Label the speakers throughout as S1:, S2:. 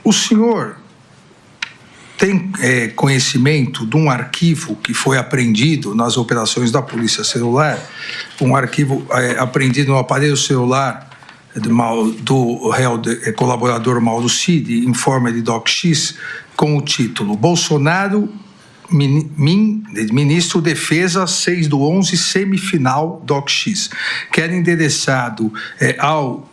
S1: O senhor tem conhecimento de um arquivo que foi apreendido nas operações da Polícia Celular, um arquivo apreendido no aparelho celular do réu colaborador Mauro Cid, informe de DocX, com o título Bolsonaro, Ministro Defesa 6/11, semifinal DocX, que era endereçado ao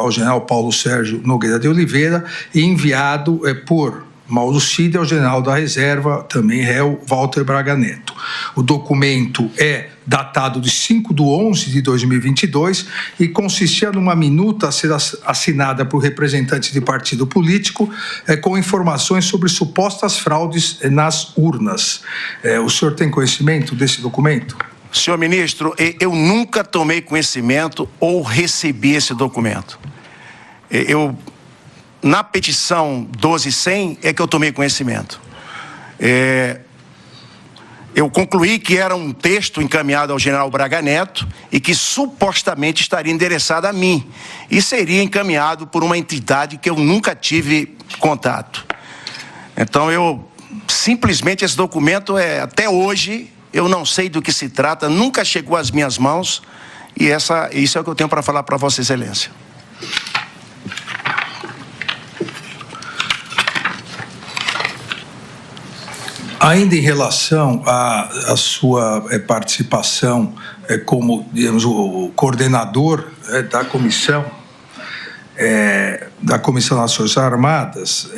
S1: general Paulo Sérgio Nogueira de Oliveira e enviado por Mauro Cid ao general da reserva, também réu, Walter Braga Neto. O documento é datado de 5/11/2022 e consistia numa minuta a ser assinada por representantes de partido político com informações sobre supostas fraudes nas urnas. O senhor tem conhecimento desse documento?
S2: Senhor ministro, eu nunca tomei conhecimento ou recebi esse documento. Na petição 12.100 é que eu tomei conhecimento. Eu concluí que era um texto encaminhado ao general Braga Neto e que supostamente estaria endereçado a mim e seria encaminhado por uma entidade que eu nunca tive contato. Então, simplesmente esse documento até hoje, eu não sei do que se trata, nunca chegou às minhas mãos e isso é o que eu tenho para falar para Vossa Excelência.
S1: Ainda em relação à sua participação como, digamos, o coordenador da Comissão das Forças Armadas,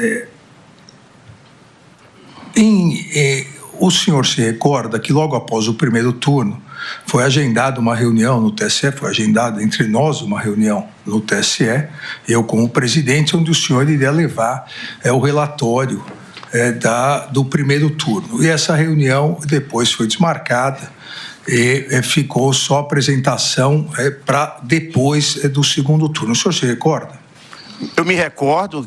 S1: o senhor se recorda que logo após o primeiro turno foi agendada uma reunião no TSE, foi agendada entre nós uma reunião no TSE, eu como presidente, onde o senhor iria levar o relatório do primeiro turno. E essa reunião depois foi desmarcada e ficou só a apresentação para depois do segundo turno. O senhor se recorda?
S2: Eu me recordo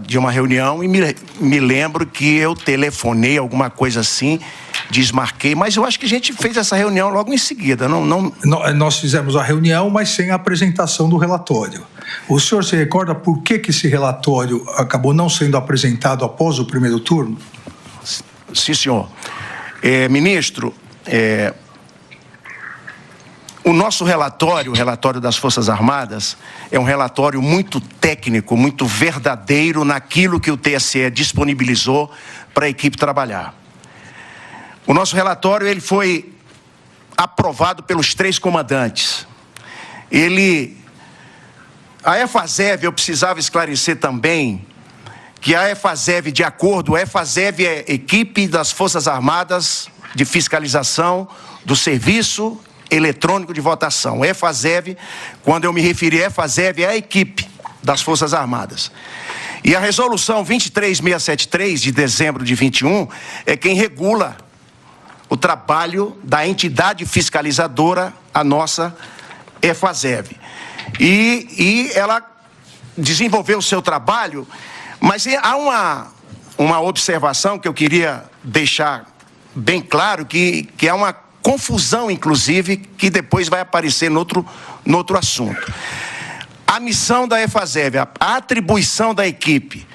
S2: de uma reunião e me lembro que eu telefonei, alguma coisa assim, desmarquei, mas eu acho que a gente fez essa reunião logo em seguida.
S1: Nós fizemos a reunião, mas sem a apresentação do relatório. O senhor se recorda por que esse relatório acabou não sendo apresentado após o primeiro turno?
S2: Sim, senhor. Ministro, o nosso relatório, o relatório das Forças Armadas, é um relatório muito técnico, muito verdadeiro naquilo que o TSE disponibilizou para a equipe trabalhar. O nosso relatório ele foi aprovado pelos 3 comandantes. A EFASEV, eu precisava esclarecer também que a EFASEV, de acordo, a EFASEV é equipe das Forças Armadas de fiscalização do Serviço Eletrônico de Votação. EFASEV, quando eu me referi a EFASEV, é a equipe das Forças Armadas. E a resolução 23673, de dezembro de 21, é quem regula o trabalho da entidade fiscalizadora, a nossa EFASEV. E ela desenvolveu o seu trabalho, mas há uma observação que eu queria deixar bem claro, que é uma confusão, inclusive, que depois vai aparecer no outro assunto. A missão da EFASEV, a atribuição da equipe,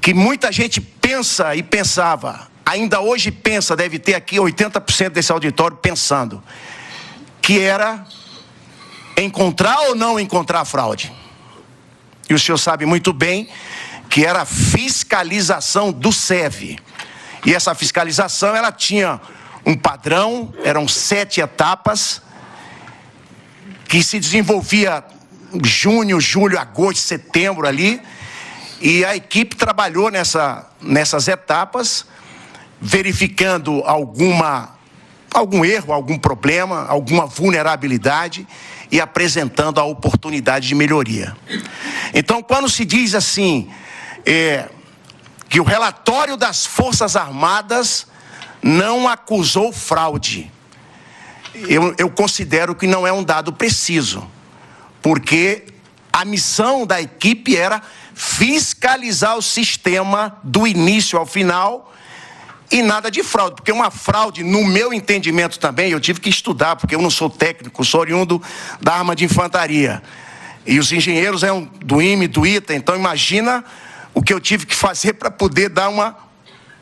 S2: que muita gente pensa e pensava, ainda hoje pensa, deve ter aqui 80% desse auditório pensando, que era encontrar ou não encontrar a fraude. E o senhor sabe muito bem que era a fiscalização do SEV. E essa fiscalização, ela tinha um padrão, eram 7 etapas, que se desenvolvia junho, julho, agosto, setembro ali, e a equipe trabalhou nessas etapas, verificando algum erro, algum problema, alguma vulnerabilidade e apresentando a oportunidade de melhoria. Então, quando se diz assim, que o relatório das Forças Armadas não acusou fraude, eu considero que não é um dado preciso, porque a missão da equipe era fiscalizar o sistema do início ao final e nada de fraude, porque uma fraude, no meu entendimento também, eu tive que estudar, porque eu não sou técnico, sou oriundo da arma de infantaria. E os engenheiros eram do IME, do ITA, então imagina o que eu tive que fazer para poder dar uma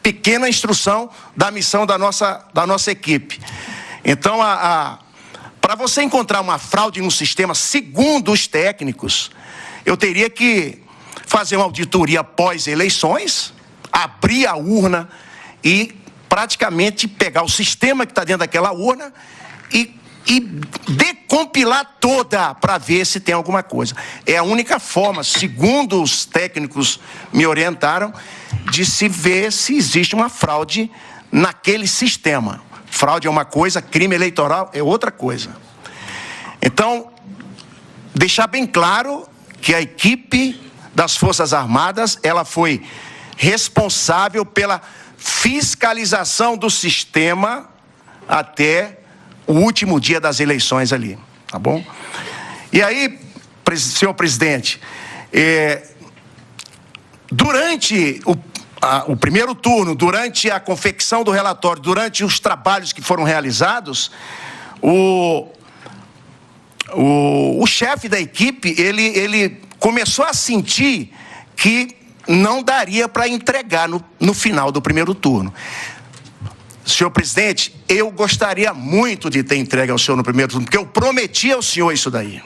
S2: pequena instrução da missão da nossa equipe. Então, para você encontrar uma fraude no sistema, segundo os técnicos, eu teria que fazer uma auditoria pós-eleições, abrir a urna e praticamente pegar o sistema que está dentro daquela urna e decompilar toda para ver se tem alguma coisa. É a única forma, segundo os técnicos me orientaram, de se ver se existe uma fraude naquele sistema. Fraude é uma coisa, crime eleitoral é outra coisa. Então, deixar bem claro que a equipe das Forças Armadas, ela foi responsável pela fiscalização do sistema até o último dia das eleições ali, tá bom? E aí, senhor presidente, durante o primeiro turno, durante a confecção do relatório, durante os trabalhos que foram realizados, o chefe da equipe, ele começou a sentir que não daria para entregar no final do primeiro turno. Senhor presidente, eu gostaria muito de ter entregue ao senhor no primeiro turno, porque eu prometi ao senhor isso daí,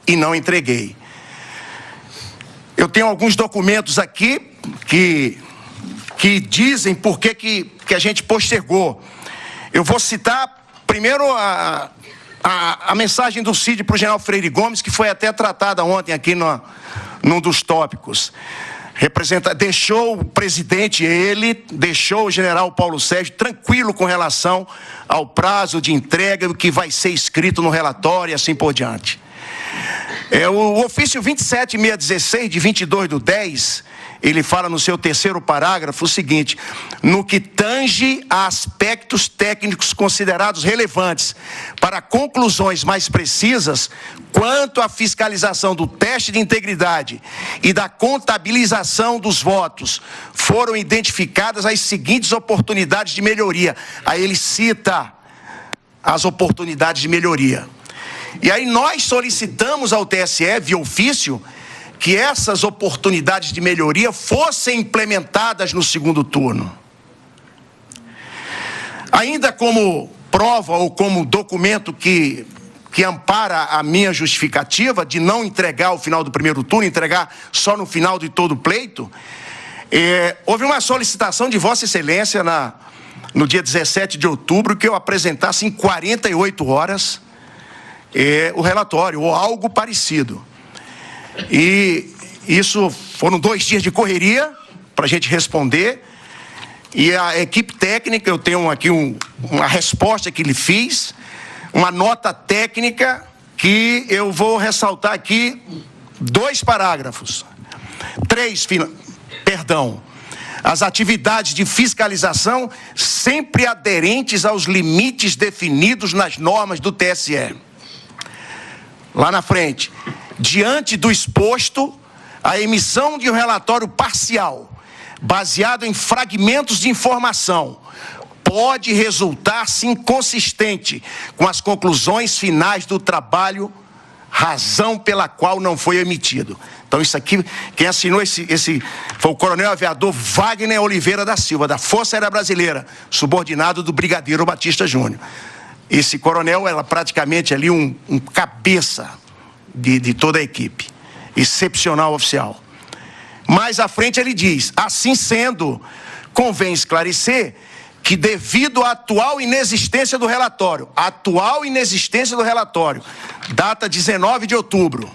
S2: e não entreguei. Eu tenho alguns documentos aqui que dizem por que a gente postergou. Eu vou citar primeiro a mensagem do CID para o general Freire Gomes, que foi até tratada ontem aqui num dos tópicos. Deixou o presidente, deixou o general Paulo Sérgio tranquilo com relação ao prazo de entrega, o que vai ser escrito no relatório e assim por diante. O ofício 27616, de 22/10, ele fala no seu terceiro parágrafo o seguinte: no que tange a aspectos técnicos considerados relevantes para conclusões mais precisas quanto à fiscalização do teste de integridade e da contabilização dos votos, foram identificadas as seguintes oportunidades de melhoria. Aí ele cita as oportunidades de melhoria. E aí nós solicitamos ao TSE, via ofício, que essas oportunidades de melhoria fossem implementadas no segundo turno. Ainda como prova ou como documento que ampara a minha justificativa de não entregar ao final do primeiro turno, entregar só no final de todo o pleito, houve uma solicitação de Vossa Excelência no dia 17 de outubro que eu apresentasse em 48 horas o relatório, ou algo parecido. E isso foram 2 dias de correria para a gente responder. E a equipe técnica, eu tenho aqui uma resposta que lhe fiz, uma nota técnica que eu vou ressaltar aqui 2 parágrafos. 3, perdão. As atividades de fiscalização sempre aderentes aos limites definidos nas normas do TSE. Lá na frente, diante do exposto, a emissão de um relatório parcial, baseado em fragmentos de informação, pode resultar-se inconsistente com as conclusões finais do trabalho, razão pela qual não foi emitido. Então isso aqui, quem assinou esse foi o coronel aviador Wagner Oliveira da Silva, da Força Aérea Brasileira, subordinado do brigadeiro Batista Júnior. Esse coronel era praticamente ali um cabeça de toda a equipe. Excepcional oficial. Mais à frente ele diz: assim sendo, convém esclarecer que devido à atual inexistência do relatório, data 19 de outubro,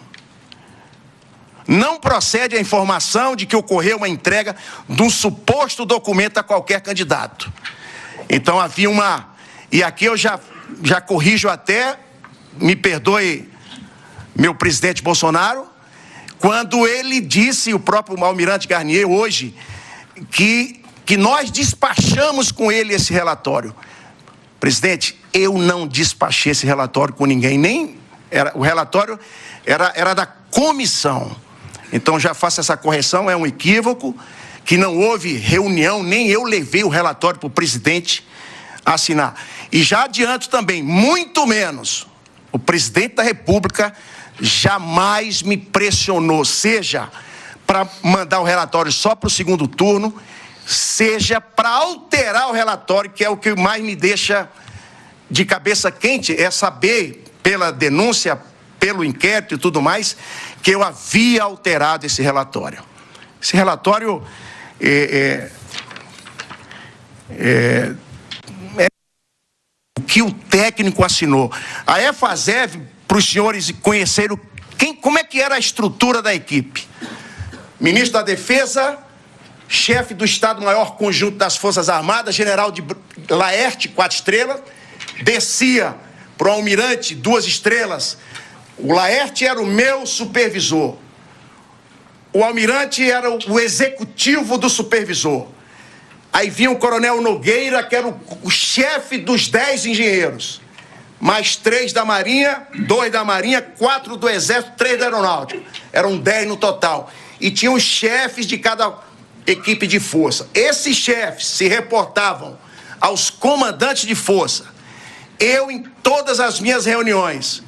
S2: não procede a informação de que ocorreu uma entrega de um suposto documento a qualquer candidato. Então havia e aqui eu já corrijo até, me perdoe meu presidente Bolsonaro, quando ele disse, o próprio almirante Garnier hoje, que nós despachamos com ele esse relatório. Presidente, eu não despachei esse relatório com ninguém, o relatório era da comissão. Então já faço essa correção, é um equívoco, que não houve reunião, nem eu levei o relatório para o presidente assinar. E já adianto também, muito menos, o presidente da República jamais me pressionou, seja para mandar o relatório só para o segundo turno, seja para alterar o relatório, que é o que mais me deixa de cabeça quente, é saber, pela denúncia, pelo inquérito e tudo mais, que eu havia alterado esse relatório. Esse relatório o que o técnico assinou. A EFASEV, para os senhores conhecerem como é que era a estrutura da equipe. Ministro da Defesa, chefe do Estado-Maior Conjunto das Forças Armadas, general de Laerte, 4 estrelas, descia para o almirante, 2 estrelas. O Laerte era o meu supervisor. O almirante era o executivo do supervisor. Aí vinha o coronel Nogueira, que era o chefe dos 10 engenheiros. Mais 3 da Marinha, 2 da Marinha, 4 do Exército, 3 da Aeronáutica. Eram 10 no total. E tinha os chefes de cada equipe de força. Esses chefes se reportavam aos comandantes de força. Eu, em todas as minhas reuniões,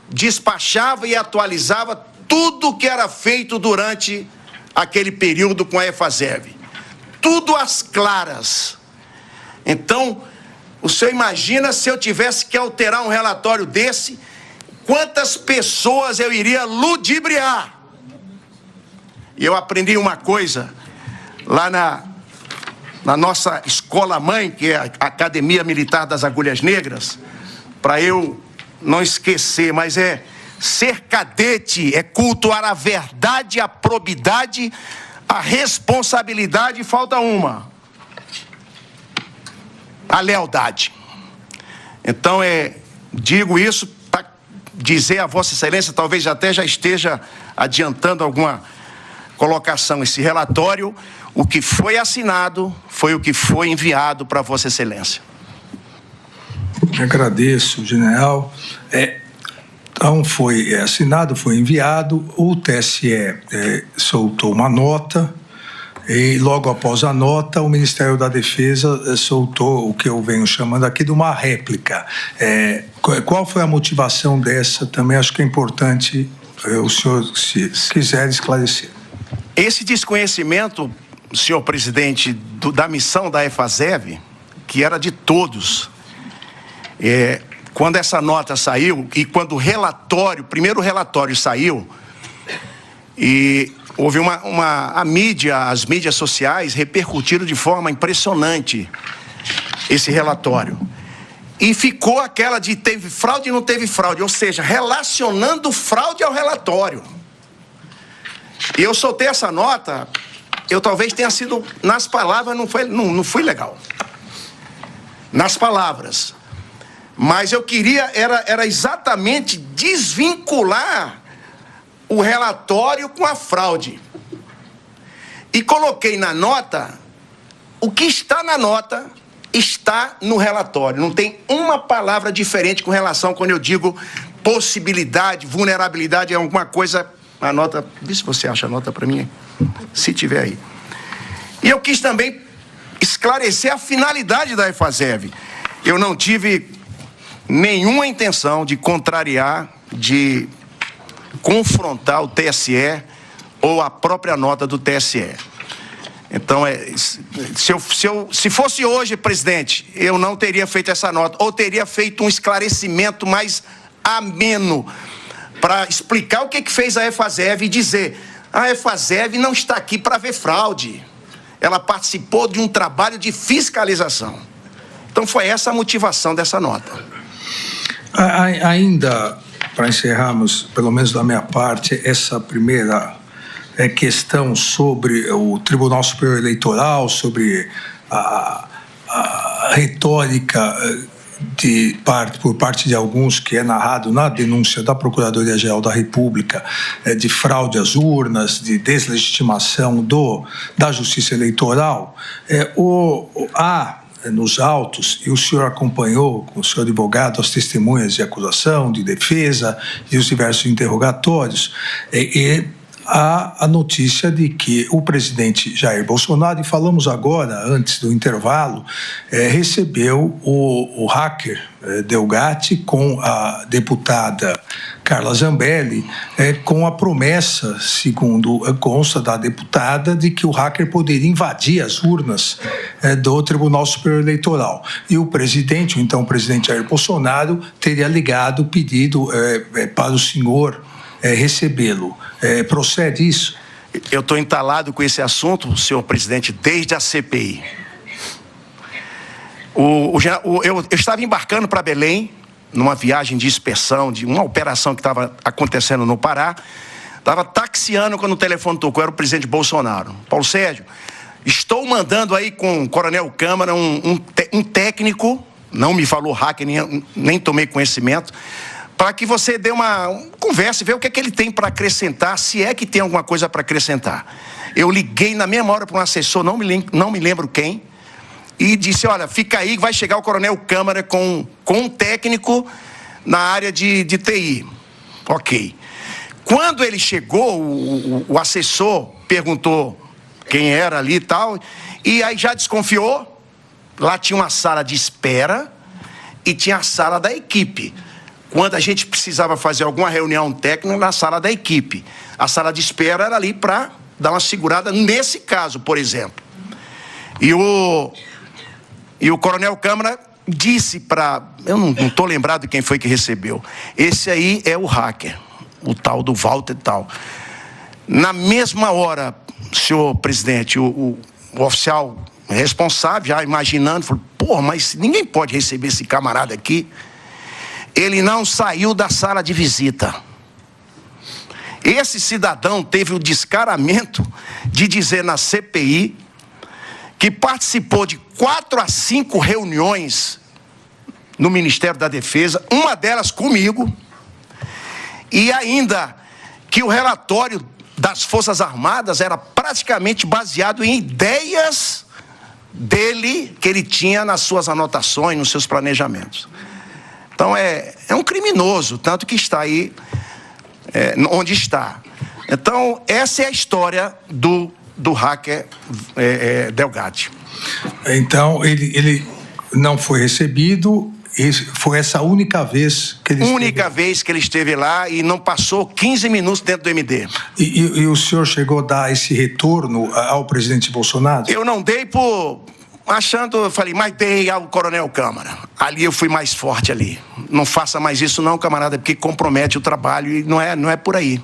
S2: despachava e atualizava tudo o que era feito durante aquele período com a EFASEV. Tudo às claras. Então, o senhor imagina se eu tivesse que alterar um relatório desse, quantas pessoas eu iria ludibriar? E eu aprendi uma coisa lá na nossa escola-mãe, que é a Academia Militar das Agulhas Negras, para eu não esquecer, mas ser cadete é cultuar a verdade, a probidade, a responsabilidade, e falta uma: a lealdade. Então, digo isso para dizer a Vossa Excelência, talvez até já esteja adiantando alguma colocação. Esse relatório, o que foi assinado, foi o que foi enviado para Vossa Excelência.
S1: Agradeço, general. Então, foi assinado, foi enviado, o TSE soltou uma nota, e logo após a nota, o Ministério da Defesa soltou o que eu venho chamando aqui de uma réplica. Qual foi a motivação dessa? Também acho que é importante o senhor, se quiser, esclarecer.
S2: Esse desconhecimento, senhor presidente, da missão da EFASEV, que era de todos, quando essa nota saiu e quando o primeiro relatório saiu, e houve a mídia, as mídias sociais repercutiram de forma impressionante esse relatório. E ficou aquela de teve fraude e não teve fraude, ou seja, relacionando fraude ao relatório. E eu soltei essa nota, eu talvez tenha sido, nas palavras, não fui legal. Nas palavras. Mas eu queria, era exatamente desvincular o relatório com a fraude. E coloquei na nota, o que está na nota está no relatório. Não tem uma palavra diferente com relação, quando eu digo possibilidade, vulnerabilidade, é alguma coisa. A nota, vê se você acha a nota para mim, se tiver aí. E eu quis também esclarecer a finalidade da EFASEV. Eu não tive nenhuma intenção de contrariar, de confrontar o TSE ou a própria nota do TSE. Então, se fosse hoje, presidente, eu não teria feito essa nota, ou teria feito um esclarecimento mais ameno para explicar o que fez a EFASEV e dizer: a EFASEV não está aqui para ver fraude. Ela participou de um trabalho de fiscalização. Então, foi essa a motivação dessa nota.
S1: Ainda, para encerrarmos, pelo menos da minha parte, essa primeira questão sobre o Tribunal Superior Eleitoral, sobre a retórica por parte de alguns, que é narrado na denúncia da Procuradoria-Geral da República, de fraude às urnas, de deslegitimação da Justiça Eleitoral, há nos autos, e o senhor acompanhou com o seu advogado as testemunhas de acusação, de defesa e os diversos interrogatórios, a notícia de que o presidente Jair Bolsonaro, e falamos agora, antes do intervalo, recebeu o hacker Delgatti com a deputada Carla Zambelli, com a promessa, segundo consta da deputada, de que o hacker poderia invadir as urnas do Tribunal Superior Eleitoral. E o presidente, o então presidente Jair Bolsonaro, teria ligado, pedido para o senhor recebê-lo. Procede isso?
S2: Eu estou entalado com esse assunto, senhor presidente, desde a CPI. Eu estava embarcando para Belém, numa viagem de inspeção, de uma operação que estava acontecendo no Pará. Estava taxiando quando o telefone tocou, era o presidente Bolsonaro. Paulo Sérgio, estou mandando aí com o Coronel Câmara um técnico, não me falou hacker, nem tomei conhecimento, para que você dê uma conversa e veja o que é que ele tem para acrescentar, se é que tem alguma coisa para acrescentar. Eu liguei na mesma hora para um assessor, não me lembro quem, e disse, olha, fica aí, vai chegar o Coronel Câmara com um técnico na área de TI. Ok. Quando ele chegou, o assessor perguntou quem era ali e tal, e aí já desconfiou. Lá tinha uma sala de espera e tinha a sala da equipe. Quando a gente precisava fazer alguma reunião técnica na sala da equipe. A sala de espera era ali para dar uma segurada nesse caso, por exemplo. E o Coronel Câmara disse para... Eu não estou lembrado de quem foi que recebeu. Esse aí é o hacker, o tal do Walter e tal. Na mesma hora, senhor presidente, o oficial responsável, já imaginando, falou, porra, mas ninguém pode receber esse camarada aqui. Ele não saiu da sala de visita. Esse cidadão teve o descaramento de dizer na CPI que participou de 4 a 5 reuniões no Ministério da Defesa, uma delas comigo, e ainda que o relatório das Forças Armadas era praticamente baseado em ideias dele, que ele tinha nas suas anotações, nos seus planejamentos. Então é um criminoso, tanto que está aí onde está. Então essa é a história do hacker Delgatti.
S1: Então ele não foi recebido. Foi essa única vez que ele
S2: vez que ele esteve lá e não passou 15 minutos dentro do MD.
S1: E o senhor chegou a dar esse retorno ao presidente Bolsonaro?
S2: Eu não dei eu falei, mas dei ao Coronel Câmara. Ali eu fui mais forte ali. Não faça mais isso não, camarada, porque compromete o trabalho e não é por aí.